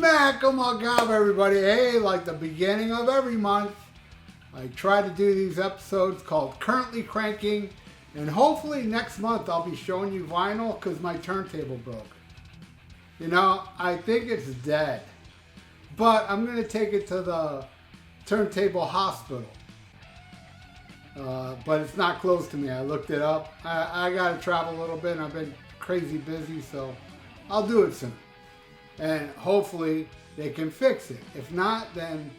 Smack-a-mug-up, everybody. Hey, like the beginning of every month, I try to do these episodes called Currently Cranking, and hopefully next month I'll be showing you vinyl because my turntable broke. You know, I think it's dead, but I'm going to take it to the turntable hospital. But it's not close to me. I looked it up. I got to travel a little bit, and I've been crazy busy, so I'll do it soon. And hopefully they can fix it. If not, then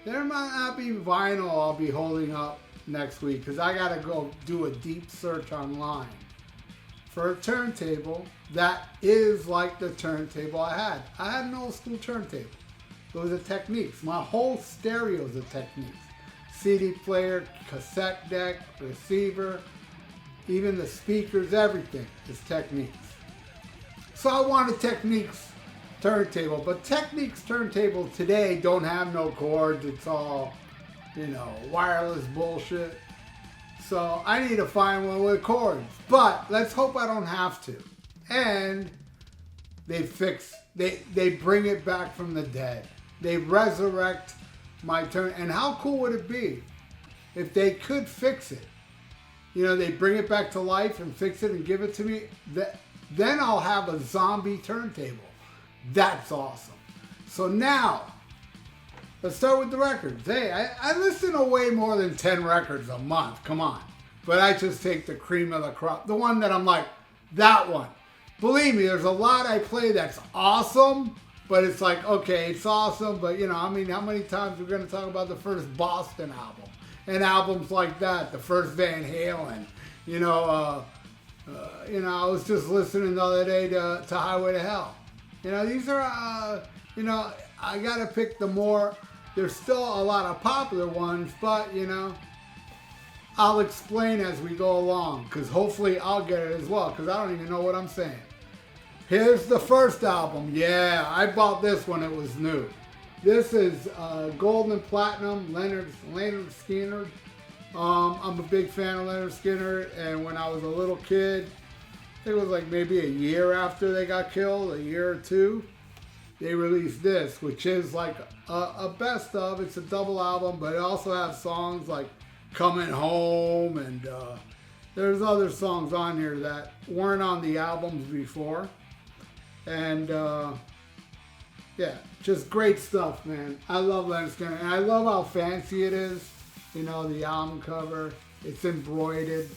there might not be vinyl I'll be holding up next week, because I got to go do a deep search online for a turntable that is like the turntable I had. I had an old school turntable. It was a Technics. My whole stereo is a Technics. CD player, cassette deck, receiver, even the speakers, everything is Technics. So I want a Technics turntable, but Technics turntable today don't have no cords. It's all, you know, wireless bullshit. So I need to find one with cords, but let's hope I don't have to. And they bring it back from the dead. They resurrect my turn. And how cool would it be if they could fix it? You know, they bring it back to life and fix it and give it to me. Then I'll have a zombie turntable. That's awesome. So now, let's start with the records. Hey, I listen to way more than 10 records a month. Come on. But I just take the cream of the crop. The one that I'm like, that one. Believe me, there's a lot I play that's awesome. But it's like, okay, it's awesome. But, you know, I mean, how many times we're going to talk about the first Boston album? And albums like that. The first Van Halen. You know, I was just listening the other day to Highway to Hell. You know, these are, you know, I got to pick the more, there's still a lot of popular ones, but, you know, I'll explain as we go along, because hopefully I'll get it as well, because I don't even know what I'm saying. Here's the first album. Yeah, I bought this when it was new. This is Gold and Platinum, Leonard Skinner. I'm a big fan of Leonard Skinner, and when I was a little kid, it was like maybe a year after they got killed, a year or two, they released this, which is like a best of. It's a double album, but it also has songs like Coming Home, and there's other songs on here that weren't on the albums before. And yeah, just great stuff, man. I love Leonard Skinner, and I love how fancy it is. You know, the album cover, it's embroidered.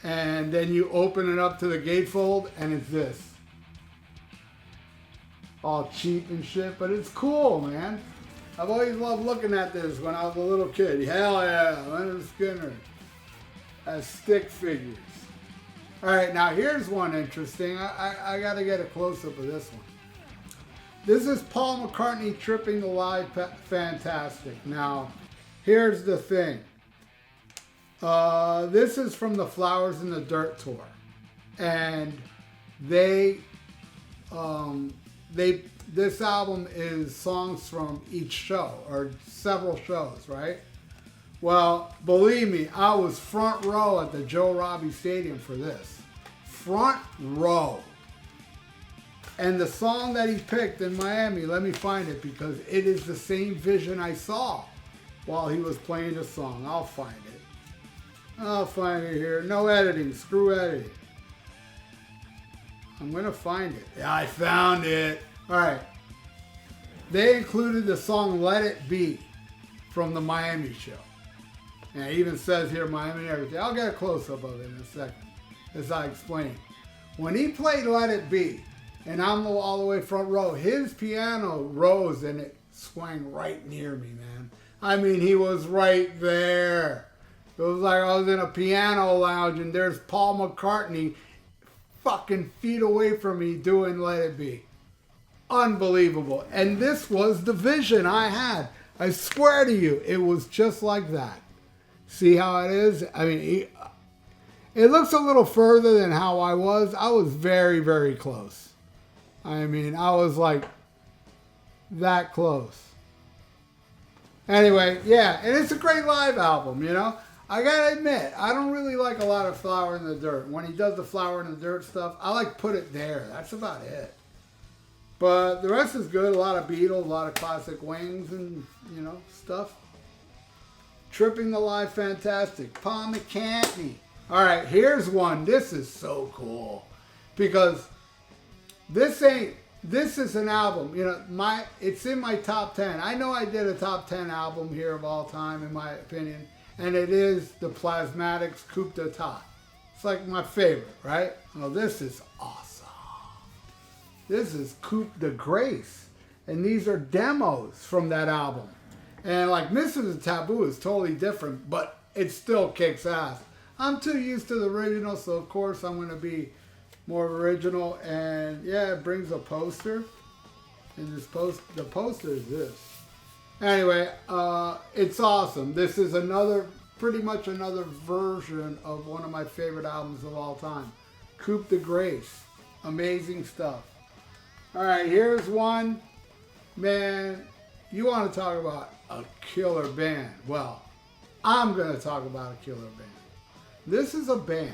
And then you open it up to the gatefold, and it's this. All cheap and shit, but it's cool, man. I've always loved looking at this when I was a little kid. Hell yeah, Leonard Skinner as stick figures. All right, now here's one interesting. I got to get a close-up of this one. This is Paul McCartney tripping the live Fantastic. Now, here's the thing. This is from the Flowers in the Dirt tour, and this album is songs from each show, or several shows, right? Well, believe me, I was front row at the Joe Robbie Stadium for this. Front row. And the song that he picked in Miami, let me find it, because it is the same vision I saw while he was playing the song. I'll find it. I'll find it here. No editing. Screw editing. I'm going to find it. Yeah, I found it. All right. They included the song Let It Be from the Miami show. And it even says here Miami and everything. I'll get a close-up of it in a second as I explain. When he played Let It Be, and I'm all the way front row, his piano rose and it swung right near me, man. I mean, he was right there. It was like I was in a piano lounge and there's Paul McCartney fucking feet away from me doing Let It Be. Unbelievable. And this was the vision I had. I swear to you, it was just like that. See how it is? I mean, it looks a little further than how I was. I was very, very close. I mean, I was like that close. Anyway, yeah, and it's a great live album, you know. I gotta admit, I don't really like a lot of Flower in the Dirt. When he does the Flower in the Dirt stuff, I like Put It There. That's about it. But the rest is good. A lot of Beatles, a lot of classic Wings and, you know, stuff. Tripping the Live, fantastic. Paul McCartney. All right, here's one. This is so cool. Because this is an album, you know, it's in my top 10. I know I did a top 10 album here of all time, in my opinion. And it is the Plasmatics Coupe d'Etat. It's like my favorite, right? Oh, this is awesome. This is Coupe de Grace. And these are demos from that album. And like Mrs. Taboo is totally different, but it still kicks ass. I'm too used to the original, so of course I'm going to be more original. And yeah, it brings a poster. And the poster is this. Anyway, it's awesome. This is pretty much another version of one of my favorite albums of all time. Coupe de Grace. Amazing stuff. All right, here's one. Man, you want to talk about a killer band. Well, I'm going to talk about a killer band. This is a band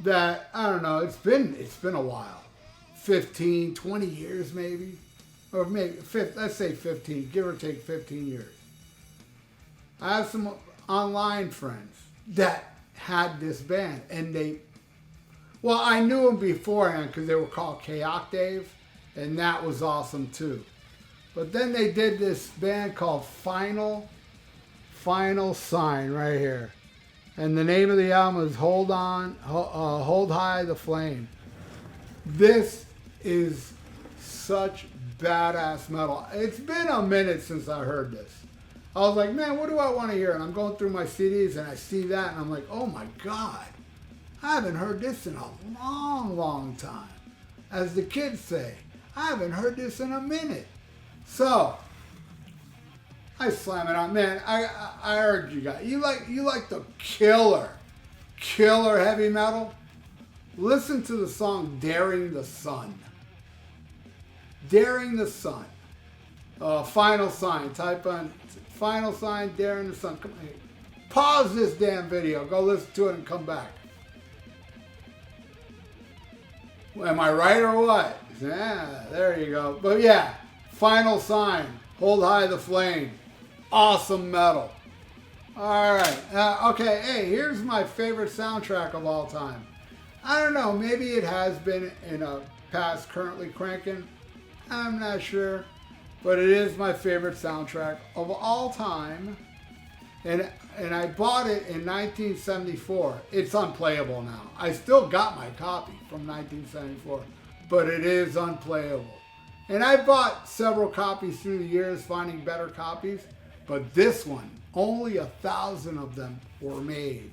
that, I don't know, it's been a while. 15, 20 years maybe. Or maybe, let's say 15, give or take 15 years. I have some online friends that had this band, and I knew them beforehand because they were called K-Octave, and that was awesome too. But then they did this band called Final Sign right here. And the name of the album is Hold High the Flame. This is such badass metal. It's been a minute since I heard this. I was like, man, what do I want to hear? And I'm going through my CDs and I see that and I'm like, oh my God, I haven't heard this in a long, long time. As the kids say, I haven't heard this in a minute. So I slam it on, man. I urge you guys. You like the killer heavy metal? Listen to the song Daring the Sun. Daring the Sun. Final Sign. Type on Final Sign, Daring the Sun. Come on. Pause this damn video. Go listen to it and come back. Am I right or what? Yeah, there you go. But yeah, Final Sign. Hold High the Flame. Awesome metal. All right. Okay, hey, here's my favorite soundtrack of all time. I don't know. Maybe it has been in a past currently cranking. I'm not sure. But it is my favorite soundtrack of all time. And I bought it in 1974. It's unplayable now. I still got my copy from 1974. But it is unplayable. And I bought several copies through the years, finding better copies. But this one, only 1,000 of them were made.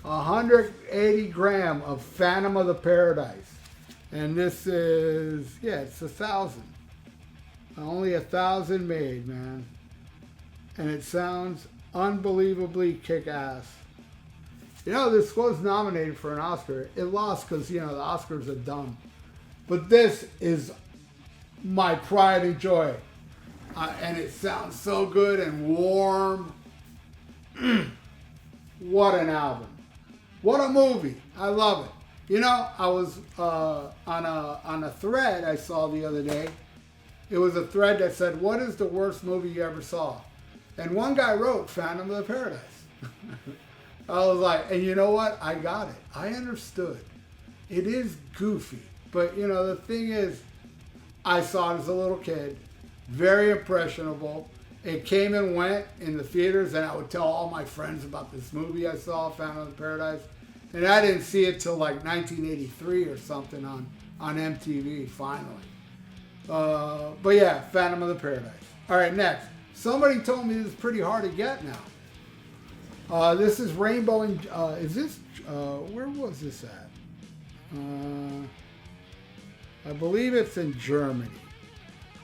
180 gram of Phantom of the Paradise. And this is, yeah, it's 1,000. Only 1,000 made, man. And it sounds unbelievably kick-ass. You know, this was nominated for an Oscar. It lost because, you know, the Oscars are dumb. But this is my pride and joy. And it sounds so good and warm. What an album. What a movie. I love it. You know, I was on a thread I saw the other day. It was a thread that said, what is the worst movie you ever saw? And one guy wrote Phantom of the Paradise. I was like, and you know what? I got it. I understood. It is goofy. But, you know, the thing is, I saw it as a little kid. Very impressionable. It came and went in the theaters, and I would tell all my friends about this movie I saw, Phantom of the Paradise. And I didn't see it till like 1983 or something on MTV, finally. But yeah, Phantom of the Paradise. All right, next. Somebody told me this is pretty hard to get now. This is Rainbow in, is this, where was this at? I believe it's in Germany.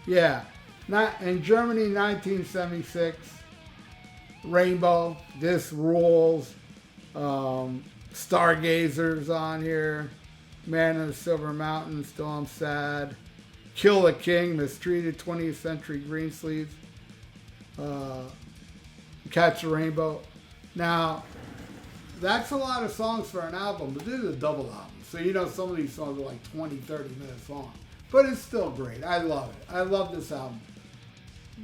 Yeah, not in Germany, 1976. Rainbow, this rules. Stargazers on here. Man in the Silver Mountain, Still I'm Sad. Kill the King, Mistreated 20th Century Greensleeves. Catch the Rainbow. Now, that's a lot of songs for an album, but this is a double album. So, you know, some of these songs are like 20, 30 minutes long. but it's still great. I love it. I love this album.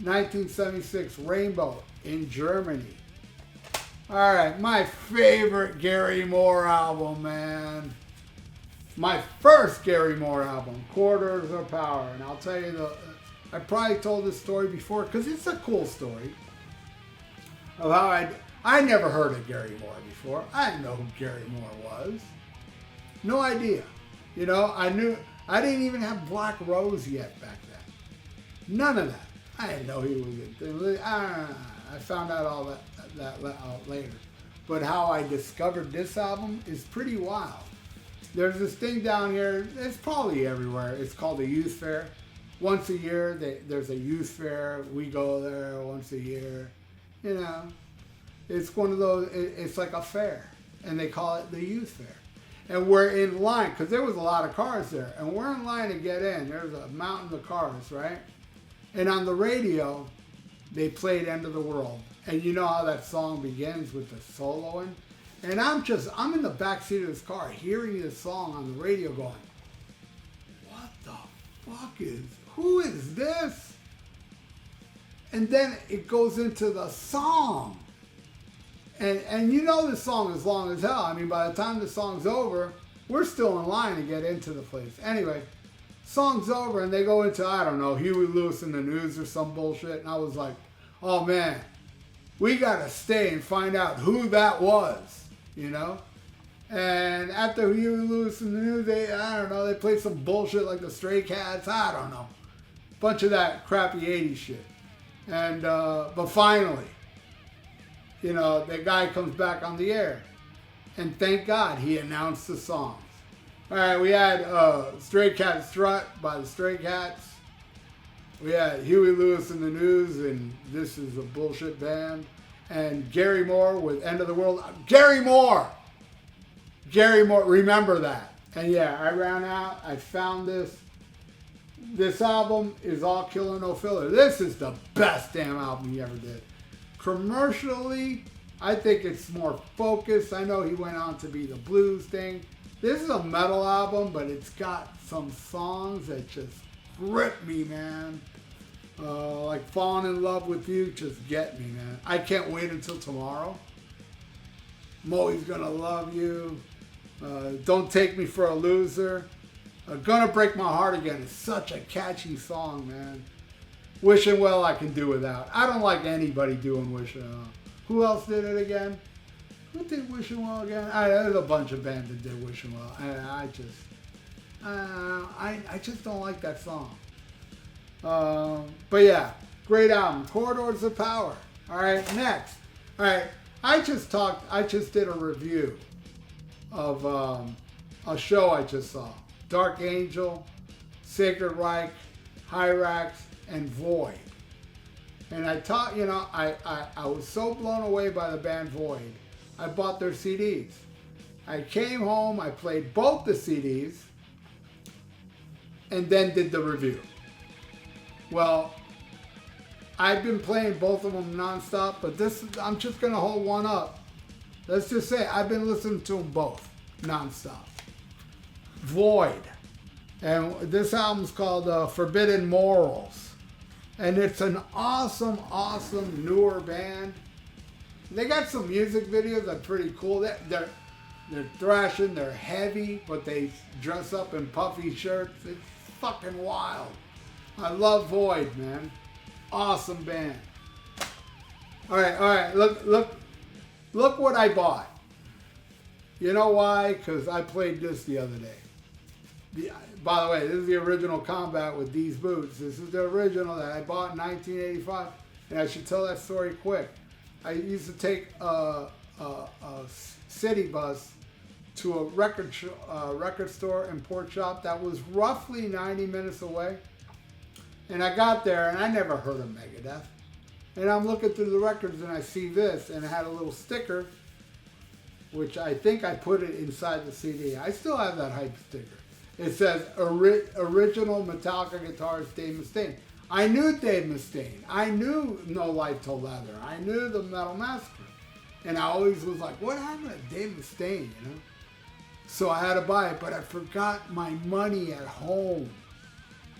1976, Rainbow in Germany. All right, my favorite Gary Moore album, man. My first Gary Moore album, Quarters of Power. And I'll tell you, I probably told this story before because it's a cool story of how I never heard of Gary Moore before. I didn't know who Gary Moore was. No idea. You know, I didn't even have Black Rose yet back then. None of that. I didn't know he was I found out all that out later. But how I discovered this album is pretty wild. There's this thing down here, it's probably everywhere. It's called a youth fair. Once a year, there's a youth fair. We go there once a year. You know, it's one of those, it's like a fair. And they call it the youth fair. And we're in line, because there was a lot of cars there. And we're in line to get in. There's a mountain of cars, right? And on the radio, they played End of the World. And you know how that song begins with the soloing? And I'm in the back seat of this car hearing this song on the radio going, what the fuck who is this? And then it goes into the song. And you know this song is long as hell. I mean, by the time the song's over, we're still in line to get into the place. Anyway, song's over and they go into, I don't know, Huey Lewis in the News or some bullshit. And I was like, oh man, we gotta stay and find out who that was, you know? And after Huey Lewis in the News, they played some bullshit like the Stray Cats, I don't know. Bunch of that crappy 80s shit. And, but finally, you know, that guy comes back on the air. And thank God he announced the songs. All right, we had Stray Cat Strut by the Stray Cats. We had Huey Lewis in the News, and this is a bullshit band. And Gary Moore with End of the World. Gary Moore! Gary Moore, remember that. And yeah, I ran out, I found this. This album is all killer, no filler. This is the best damn album he ever did. Commercially, I think it's more focused. I know he went on to be the blues thing. This is a metal album, but it's got some songs that just grip me, man. Like Falling in Love with You, just get me, man. I can't wait until tomorrow. I'm always gonna love you. Don't Take Me for a Loser. Gonna Break My Heart Again. It's such a catchy song, man. Wishing Well I Can Do Without. I don't like anybody doing Wishing Well. Who else did it again? Who did Wishing Well again? There's a bunch of bands that did Wishing Well. I just don't like that song. But yeah, great album. Corridors of Power. All right, next. All right, I just did a review of a show I just saw. Dark Angel, Sacred Reich, Hyrax, and Void. And I taught, you know, I was so blown away by the band Void, I bought their CDs. I came home, I played both the CDs, and then did the review. Well, I've been playing both of them nonstop, but I'm just going to hold one up. Let's just say I've been listening to them both nonstop. Void. And this album's called Forbidden Morals. And it's an awesome, awesome newer band. They got some music videos that are pretty cool. They're thrashing, they're heavy, but they dress up in puffy shirts. It's fucking wild. I love Void, man. Awesome band. All right. Look what I bought. You know why? Because I played this the other day. By the way, this is the original Combat with these boots. This is the original that I bought in 1985. And I should tell that story quick. I used to take a city bus to a record store and port shop that was roughly 90 minutes away. And I got there and I never heard of Megadeth. And I'm looking through the records and I see this, and it had a little sticker, which I think I put it inside the CD. I still have that hype sticker. It says original Metallica guitarist Dave Mustaine. I knew Dave Mustaine. I knew No Life Till Leather. I knew the Metal Massacre. And I always was like, what happened to Dave Mustaine, you know? So I had to buy it, but I forgot my money at home.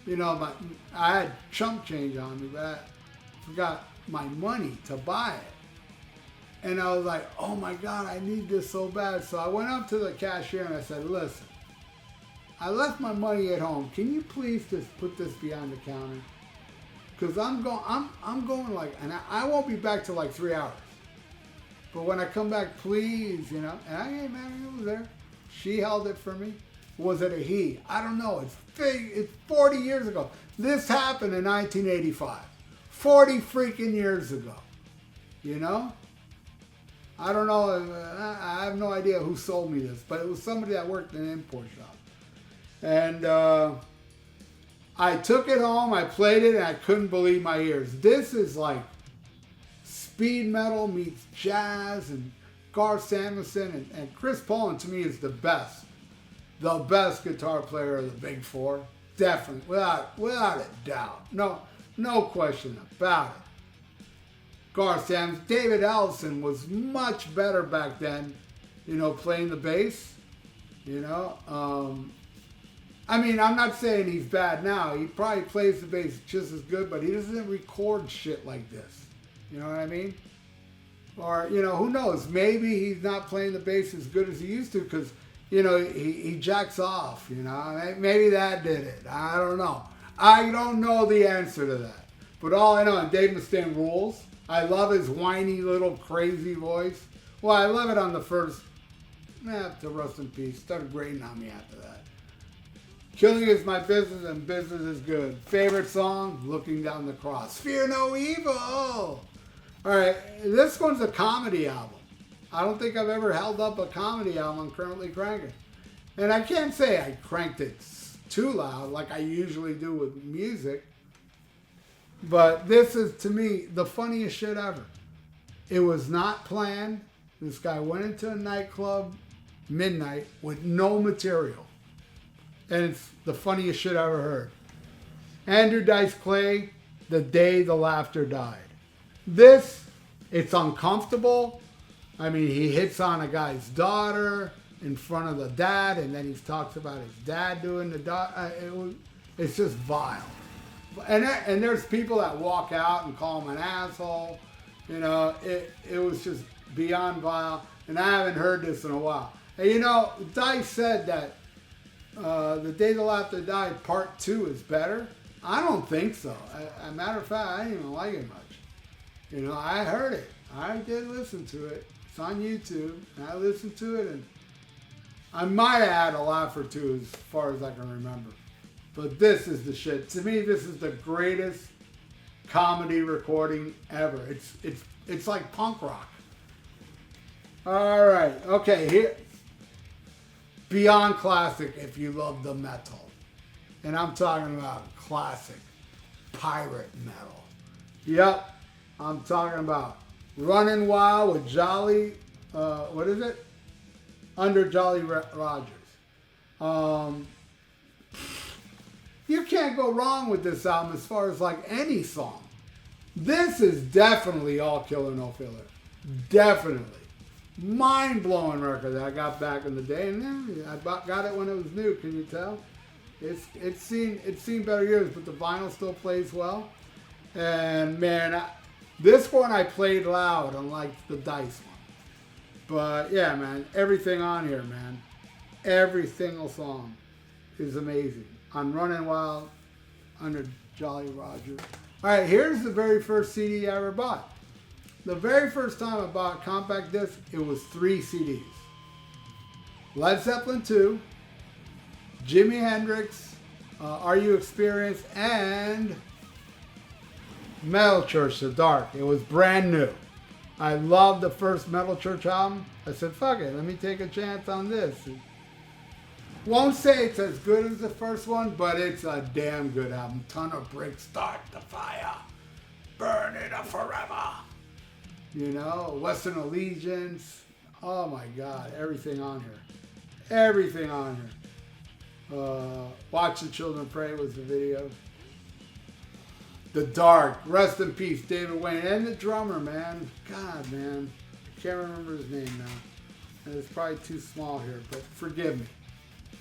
you know, I had chump change on me, but I forgot my money to buy it. And I was like, oh my God, I need this so bad. So I went up to the cashier and I said, listen, I left my money at home. Can you please just put this behind the counter? Because I'm going like, and I won't be back till like 3 hours. But when I come back, please, you know. And I ain't mad, it was there. She held it for me. Was it a he? I don't know. It's big. It's 40 years ago. This happened in 1985. 40 freaking years ago. You know? I don't know. I have no idea who sold me this, but it was somebody that worked in an import shop. And I took it home, I played it, and I couldn't believe my ears. This is like speed metal meets jazz, and Garth Samuelson and Chris Poland to me is the best guitar player of the Big Four. Definitely, without a doubt. No question about it. Garth Samuelson, David Ellison was much better back then, you know, playing the bass, you know. I mean, I'm not saying he's bad now. He probably plays the bass just as good, but he doesn't record shit like this. You know what I mean? Or, you know, who knows? Maybe he's not playing the bass as good as he used to because, you know, he jacks off, you know. Maybe that did it. I don't know. I don't know the answer to that. But all I know, and Dave Mustaine rules. I love his whiny little crazy voice. Well, I love it on the first, to rest in peace. Started grating on me after that. Killing is my business and business is good. Favorite song? Looking Down the Cross. Fear no evil. All right, this one's a comedy album. I don't think I've ever held up a comedy album I'm currently cranking. And I can't say I cranked it too loud like I usually do with music. But this is, to me, the funniest shit ever. It was not planned. This guy went into a nightclub midnight with no material. And it's the funniest shit I ever heard. Andrew Dice Clay, The Day the Laughter Died. This, it's uncomfortable. I mean, he hits on a guy's daughter in front of the dad, and then he talks about his dad doing the daughter. It's just vile. And there's people that walk out and call him an asshole. You know, it was just beyond vile. And I haven't heard this in a while. And you know, Dice said that The Day the Laughter Died Part 2 is better. I don't think so. As a matter of fact, I didn't even like it much. You know, I heard it. I did listen to it. It's on YouTube. And I listened to it, and I might have had a laugh or two as far as I can remember. But this is the shit. To me, this is the greatest comedy recording ever. It's like punk rock. All right. Okay, here. Beyond classic if you love the metal. And I'm talking about classic pirate metal. Yep. I'm talking about Running Wild with Jolly, what is it? Under Jolly Rogers. You can't go wrong with this album as far as like any song. This is definitely all killer, no filler. Definitely. Mind-blowing record that I got back in the day. And I got it when it was new, can you tell? It's seen better years, but the vinyl still plays well. And man, this one I played loud, unlike the Dice one. But yeah, man, everything on here, man. Every single song is amazing. On Running Wild, Under Jolly Roger. All right, here's the very first CD I ever bought. The very first time I bought a compact disc, it was 3 CDs. Led Zeppelin 2, Jimi Hendrix, Are You Experienced, and Metal Church, The Dark. It was brand new. I loved the first Metal Church album. I said, fuck it, let me take a chance on this. Won't say it's as good as the first one, but it's a damn good album. Ton of bricks, start the fire, burn it up forever. You know, Western Allegiance. Oh my God, everything on here. Everything on here. Watch the Children Pray was the video. The Dark, rest in peace, David Wayne, and the drummer, man. God, man, I can't remember his name now. And it's probably too small here, but forgive me.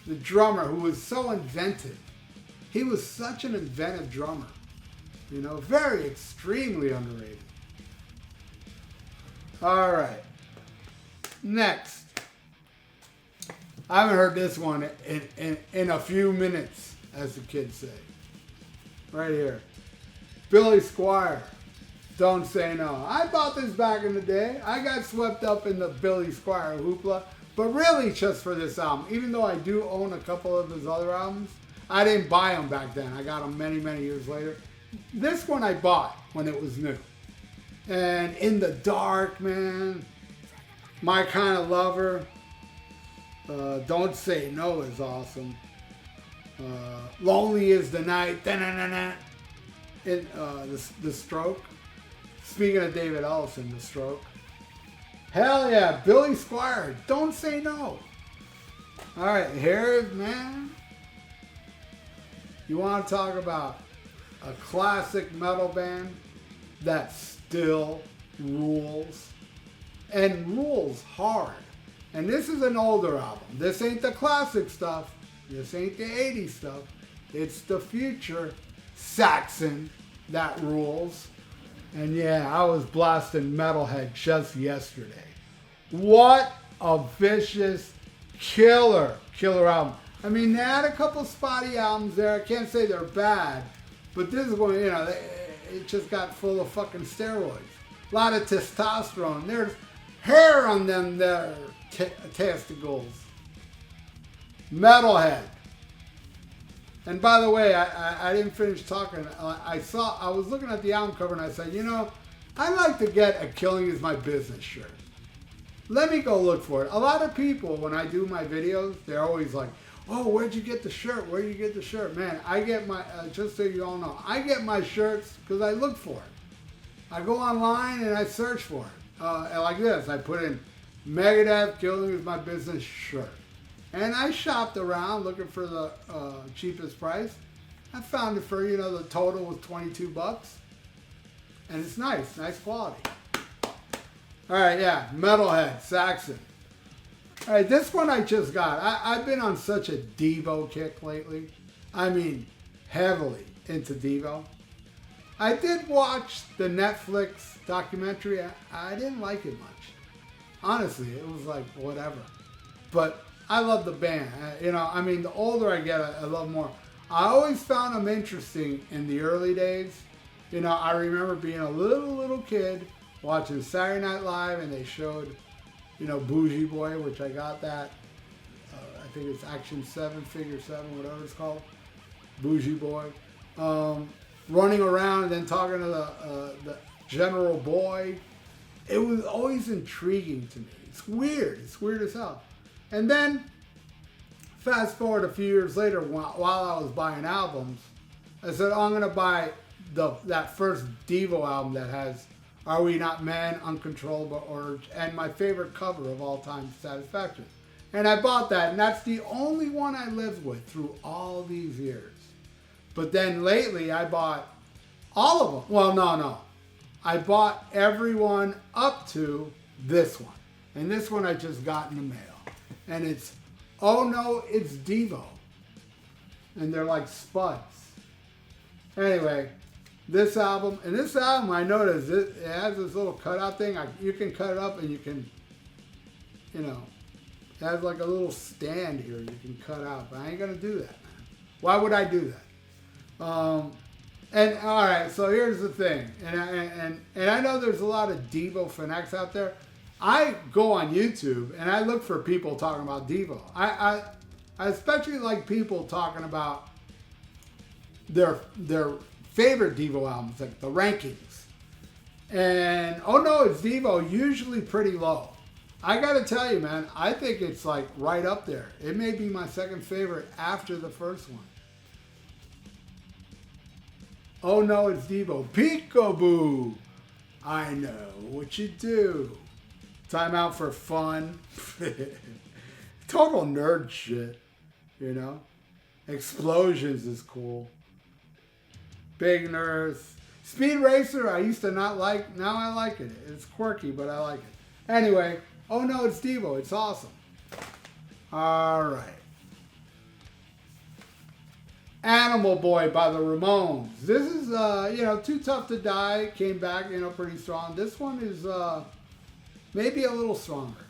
The drummer, who was so inventive. He was such an inventive drummer. You know, very extremely underrated. All right. Next. I haven't heard this one in a few minutes, as the kids say. Right here. Billy Squier. Don't Say No. I bought this back in the day. I got swept up in the Billy Squier hoopla, but really just for this album. Even though I do own a couple of his other albums, I didn't buy them back then. I got them many, many years later. This one I bought when it was new. And In the Dark, man. My Kind of Lover. Don't Say No is awesome. Lonely is the Night. The Stroke. Speaking of David Ellison, The Stroke. Hell yeah, Billy Squier, Don't Say No. All right, here, man. You want to talk about a classic metal band that still rules, and rules hard. And this is an older album. This ain't the classic stuff. This ain't the 80s stuff. It's the future Saxon that rules. And yeah, I was blasting Metalhead just yesterday. What a vicious killer album. I mean, they had a couple spotty albums there. I can't say they're bad, but this is one, you know, it just got full of fucking steroids. A lot of testosterone. There's hair on them there testicles. Metalhead. And by the way, I didn't finish talking. I was looking at the album cover and I said, you know, I like to get a Killing Is My Business shirt. Let me go look for it. A lot of people, when I do my videos, they're always like, oh, where'd you get the shirt? Where'd you get the shirt? Man, I get my, just so you all know, I get my shirts because I look for it. I go online and I search for it. And like this, I put in Megadeth Killing Is My Business shirt. And I shopped around looking for the cheapest price. I found it for, you know, the total was $22. And it's nice quality. All right, yeah, Metalhead, Saxon. All right, this one I just got. I've been on such a Devo kick lately. I mean, heavily into Devo. I did watch the Netflix documentary. I didn't like it much. Honestly, it was like whatever. But I love the band. You know, I mean, the older I get, I love more. I always found them interesting in the early days. You know, I remember being a little kid watching Saturday Night Live, and they showed, you know, Bougie Boy, which I got that. I think it's Action 7, Figure 7, whatever it's called. Bougie Boy. Running around and then talking to the General Boy. It was always intriguing to me. It's weird. It's weird as hell. And then, fast forward a few years later, while I was buying albums, I said, oh, I'm going to buy that first Devo album that has Are We Not Men, Uncontrollable Urge, and my favorite cover of all time, Satisfaction. And I bought that, and that's the only one I lived with through all these years. But then lately, I bought all of them. Well, no. I bought everyone up to this one. And this one I just got in the mail. And it's, oh no, it's Devo. And they're like spuds. Anyway, this album I noticed it has this little cutout thing. You can cut it up and you can, you know, it has like a little stand here you can cut out. But I ain't gonna do that, man. Why would I do that? And all right, so here's the thing. And I know there's a lot of Devo fanatics out there. I go on YouTube and I look for people talking about Devo. I especially like people talking about their favorite Devo albums, like the rankings. And oh no, it's Devo, usually pretty low. I gotta tell you, man, I think it's like right up there. It may be my second favorite after the first one. Oh no, it's Devo. Peekaboo. I know what you do. Time out for fun. Total nerd shit, you know. Explosions is cool. Big nerds. Speed Racer, I used to not like. Now I like it. It's quirky, but I like it. Anyway, oh no, it's Devo. It's awesome. All right. Animal Boy by the Ramones. This is, you know, Too Tough to Die came back, you know, pretty strong. This one is maybe a little stronger.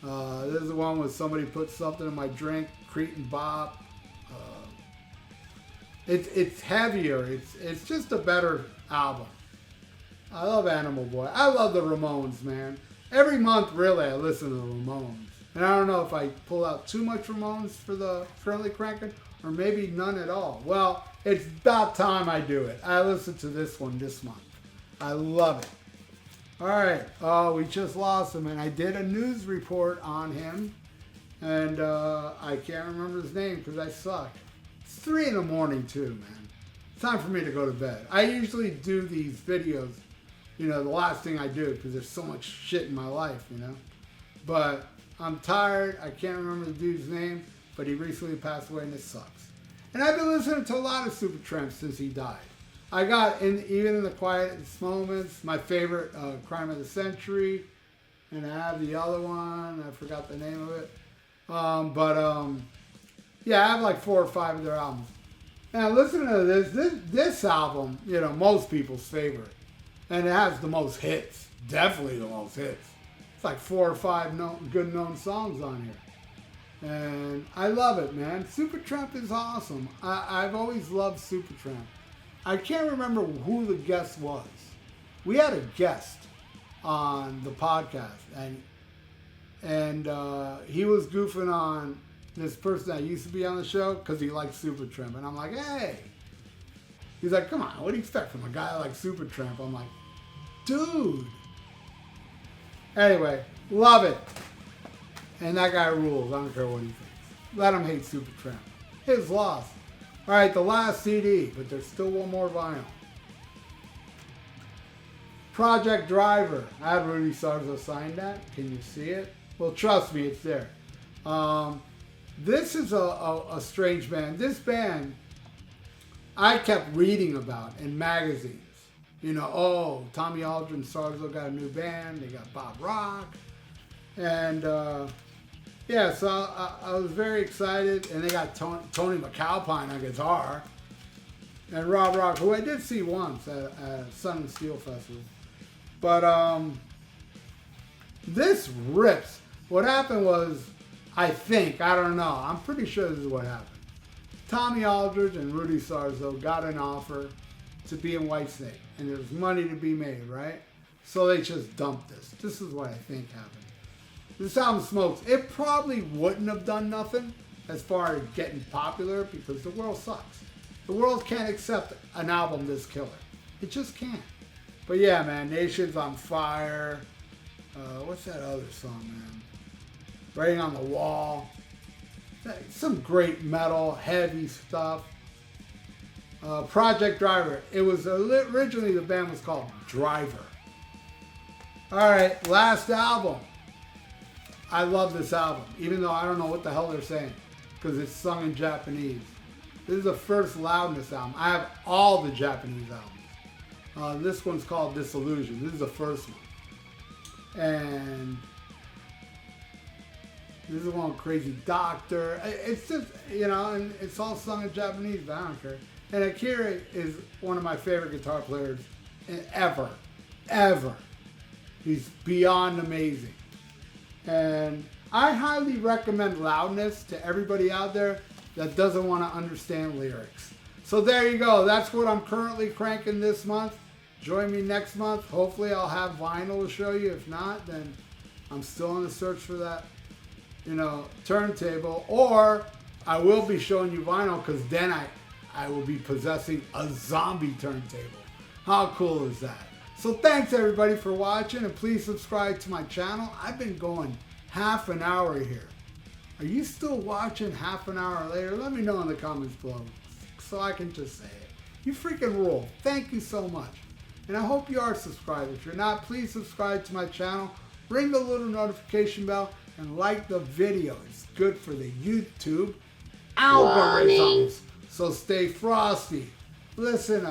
This is the one with Somebody Put Something in My Drink, Cretin and Bop. It's heavier. It's just a better album. I love Animal Boy. I love the Ramones, man. Every month, really, I listen to the Ramones. And I don't know if I pull out too much Ramones for the Currently Cranking, or maybe none at all. Well, it's about time I do it. I listened to this one this month. I love it. All right. Oh, we just lost him, and I did a news report on him, and I can't remember his name because I suck. It's 3 in the morning too, man. It's time for me to go to bed. I usually do these videos, you know, the last thing I do because there's so much shit in my life, you know. But I'm tired. I can't remember the dude's name, but he recently passed away, and it sucks. And I've been listening to a lot of Supertramp since he died. I got even in the quietest moments, my favorite Crime of the Century, and I have the other one. I forgot the name of it. Yeah, I have like 4 or 5 of their albums. Now listen to this album, you know, most people's favorite, and it has the most hits. Definitely the most hits. It's like 4 or 5 good known songs on here. And I love it, man. Supertramp is awesome. I've always loved Supertramp. I can't remember who the guest was. We had a guest on the podcast, and he was goofing on this person that used to be on the show because he liked Supertramp. And I'm like, hey. He's like, come on, what do you expect from a guy like Supertramp? I'm like, dude. Anyway, love it. And that guy rules. I don't care what he thinks. Let him hate Supertramp. His loss. All right, the last CD, but there's still one more vinyl. Project Driver. I had Rudy Sarzo sign that. Can you see it? Well, trust me, it's there. This is a strange band. This band, I kept reading about in magazines. You know, oh, Tommy Aldridge and Sarzo got a new band. They got Bob Rock. And, yeah, so I was very excited, and they got Tony McAlpine on guitar, and Rob Rock, who I did see once at Sun and Steel Festival. But this rips. What happened was, I don't know, I'm pretty sure this is what happened. Tommy Aldridge and Rudy Sarzo got an offer to be in Whitesnake, and there was money to be made, right? So they just dumped this. This is what I think happened. This album smokes. It probably wouldn't have done nothing as far as getting popular because the world sucks. The world can't accept an album this killer. It just can't. But yeah, man, Nation's on Fire. What's that other song, man? Writing on the Wall. Some great metal, heavy stuff. Project Driver. It was originally the band was called Driver. All right, last album. I love this album, even though I don't know what the hell they're saying, because it's sung in Japanese. This is the first Loudness album. I have all the Japanese albums. This one's called Disillusion. This is the first one. And this is one Crazy Doctor. It's just, you know, and it's all sung in Japanese, but I don't care. And Akira is one of my favorite guitar players ever. He's beyond amazing. And I highly recommend Loudness to everybody out there that doesn't want to understand lyrics. So there you go. That's what I'm currently cranking this month. Join me next month. Hopefully I'll have vinyl to show you. If not, then I'm still on the search for that, you know, turntable. Or I will be showing you vinyl because then I will be possessing a zombie turntable. How cool is that? So thanks everybody for watching, and please subscribe to my channel. I've been going half an hour here. Are you still watching half an hour later? Let me know in the comments below so I can just say it. You freaking rule. Thank you so much. And I hope you are subscribed. If you're not, please subscribe to my channel. Ring the little notification bell and like the video. It's good for the YouTube algorithms. So stay frosty. Listen,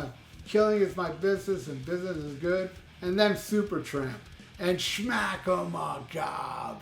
killing is my business and business is good. And then Supertramp. And schmack 'em a gob.